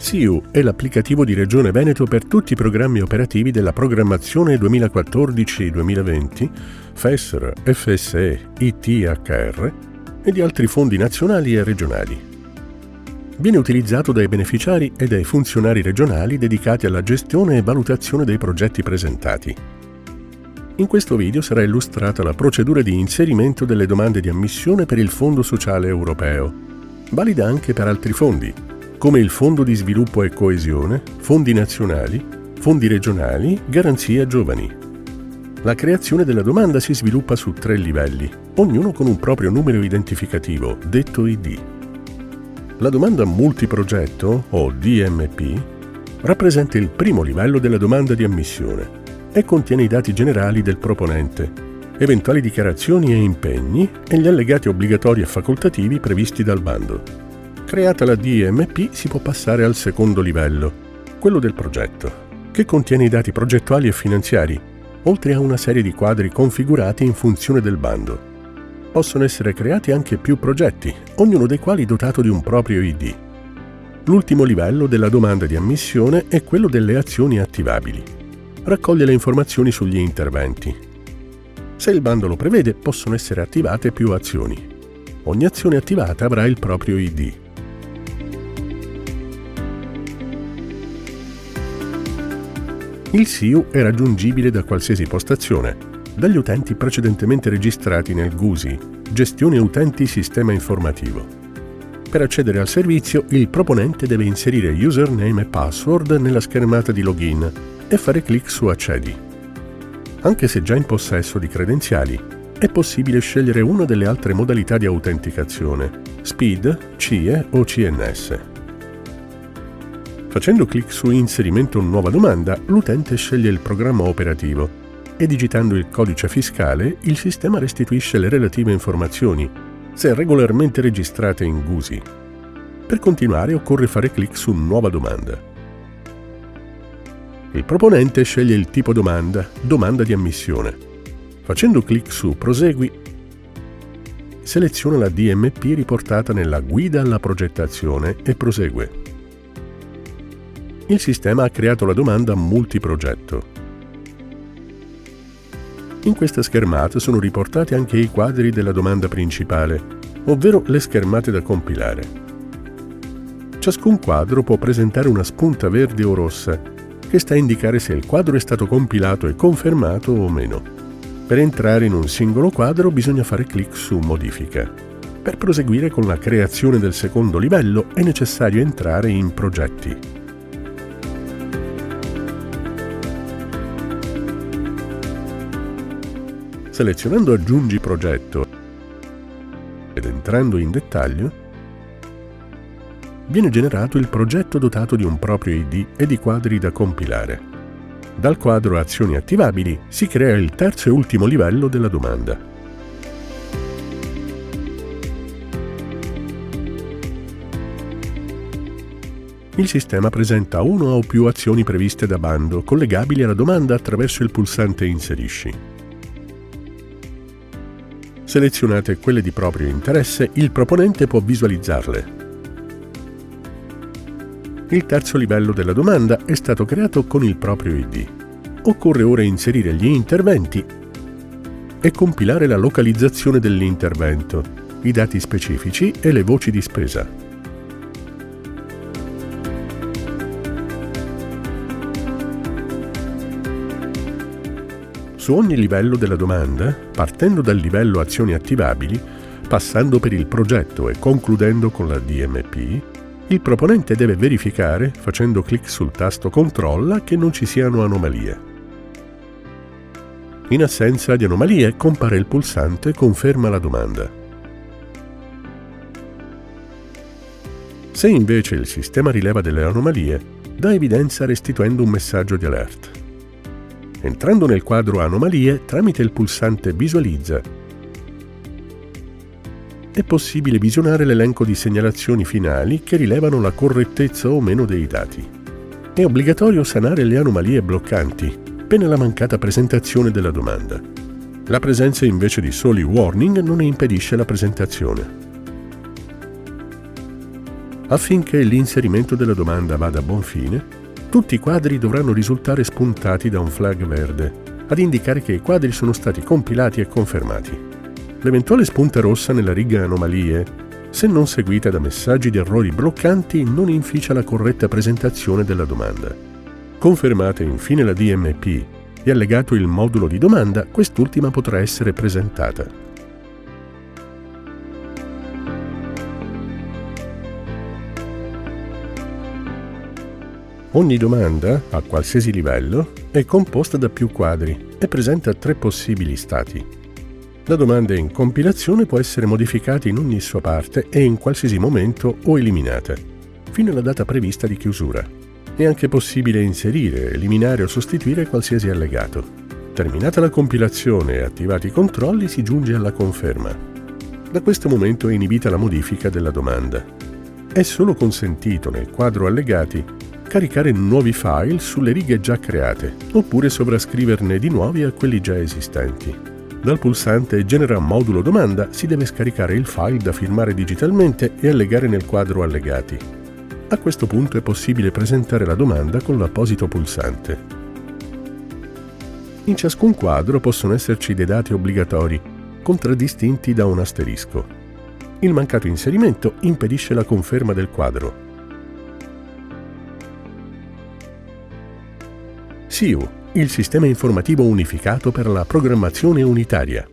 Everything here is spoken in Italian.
SIU è l'applicativo di Regione Veneto per tutti i programmi operativi della programmazione 2014-2020, FESR, FSE, ITHR e di altri fondi nazionali e regionali. Viene utilizzato dai beneficiari e dai funzionari regionali dedicati alla gestione e valutazione dei progetti presentati. In questo video sarà illustrata la procedura di inserimento delle domande di ammissione per il Fondo Sociale Europeo, valida anche per altri fondi, come il Fondo di Sviluppo e Coesione, fondi nazionali, fondi regionali, garanzia giovani. La creazione della domanda si sviluppa su 3 livelli, ognuno con un proprio numero identificativo, detto ID. La domanda multiprogetto, o DMP, rappresenta il primo livello della domanda di ammissione e contiene i dati generali del proponente, eventuali dichiarazioni e impegni e gli allegati obbligatori e facoltativi previsti dal bando. Creata la DMP si può passare al secondo livello, quello del progetto, che contiene i dati progettuali e finanziari, oltre a una serie di quadri configurati in funzione del bando. Possono essere creati anche più progetti, ognuno dei quali dotato di un proprio ID. L'ultimo livello della domanda di ammissione è quello delle azioni attivabili. Raccoglie le informazioni sugli interventi. Se il bando lo prevede, possono essere attivate più azioni. Ogni azione attivata avrà il proprio ID. Il SIU è raggiungibile da qualsiasi postazione, dagli utenti precedentemente registrati nel GUSI, Gestione Utenti Sistema Informativo. Per accedere al servizio, il proponente deve inserire username e password nella schermata di login e fare clic su Accedi. Anche se già in possesso di credenziali, è possibile scegliere una delle altre modalità di autenticazione, SPID, CIE o CNS. Facendo clic su Inserimento nuova domanda, l'utente sceglie il programma operativo e digitando il codice fiscale, il sistema restituisce le relative informazioni, se regolarmente registrate in GUSI. Per continuare occorre fare clic su Nuova domanda. Il proponente sceglie il tipo domanda di ammissione. Facendo clic su Prosegui, seleziona la DMP riportata nella Guida alla progettazione e prosegue. Il sistema ha creato la domanda multiprogetto. In questa schermata sono riportati anche i quadri della domanda principale, ovvero le schermate da compilare. Ciascun quadro può presentare una spunta verde o rossa, che sta a indicare se il quadro è stato compilato e confermato o meno. Per entrare in un singolo quadro bisogna fare clic su Modifica. Per proseguire con la creazione del secondo livello è necessario entrare in Progetti. Selezionando Aggiungi progetto ed entrando in dettaglio, viene generato il progetto dotato di un proprio ID e di quadri da compilare. Dal quadro Azioni attivabili si crea il terzo e ultimo livello della domanda. Il sistema presenta una o più azioni previste da bando collegabili alla domanda attraverso il pulsante Inserisci. Selezionate quelle di proprio interesse, il proponente può visualizzarle. Il terzo livello della domanda è stato creato con il proprio ID. Occorre ora inserire gli interventi e compilare la localizzazione dell'intervento, i dati specifici e le voci di spesa. Su ogni livello della domanda, partendo dal livello azioni attivabili, passando per il progetto e concludendo con la DMP, il proponente deve verificare, facendo clic sul tasto Controlla, che non ci siano anomalie. In assenza di anomalie, compare il pulsante Conferma la domanda. Se invece il sistema rileva delle anomalie, dà evidenza restituendo un messaggio di alert. Entrando nel quadro Anomalie, tramite il pulsante Visualizza, è possibile visionare l'elenco di segnalazioni finali che rilevano la correttezza o meno dei dati. È obbligatorio sanare le anomalie bloccanti, pena la mancata presentazione della domanda. La presenza invece di soli warning non ne impedisce la presentazione. Affinché l'inserimento della domanda vada a buon fine, tutti i quadri dovranno risultare spuntati da un flag verde, ad indicare che i quadri sono stati compilati e confermati. L'eventuale spunta rossa nella riga Anomalie, se non seguita da messaggi di errori bloccanti, non inficia la corretta presentazione della domanda. Confermata infine la DMP e allegato il modulo di domanda, quest'ultima potrà essere presentata. Ogni domanda, a qualsiasi livello, è composta da più quadri e presenta 3 possibili stati. La domanda in compilazione può essere modificata in ogni sua parte e in qualsiasi momento o eliminata, fino alla data prevista di chiusura. È anche possibile inserire, eliminare o sostituire qualsiasi allegato. Terminata la compilazione e attivati i controlli, si giunge alla conferma. Da questo momento è inibita la modifica della domanda. È solo consentito nel quadro allegati caricare nuovi file sulle righe già create, oppure sovrascriverne di nuovi a quelli già esistenti. Dal pulsante Genera modulo domanda si deve scaricare il file da firmare digitalmente e allegare nel quadro allegati. A questo punto è possibile presentare la domanda con l'apposito pulsante. In ciascun quadro possono esserci dei dati obbligatori, contraddistinti da un asterisco. Il mancato inserimento impedisce la conferma del quadro. SIU, il sistema informativo unificato per la programmazione unitaria.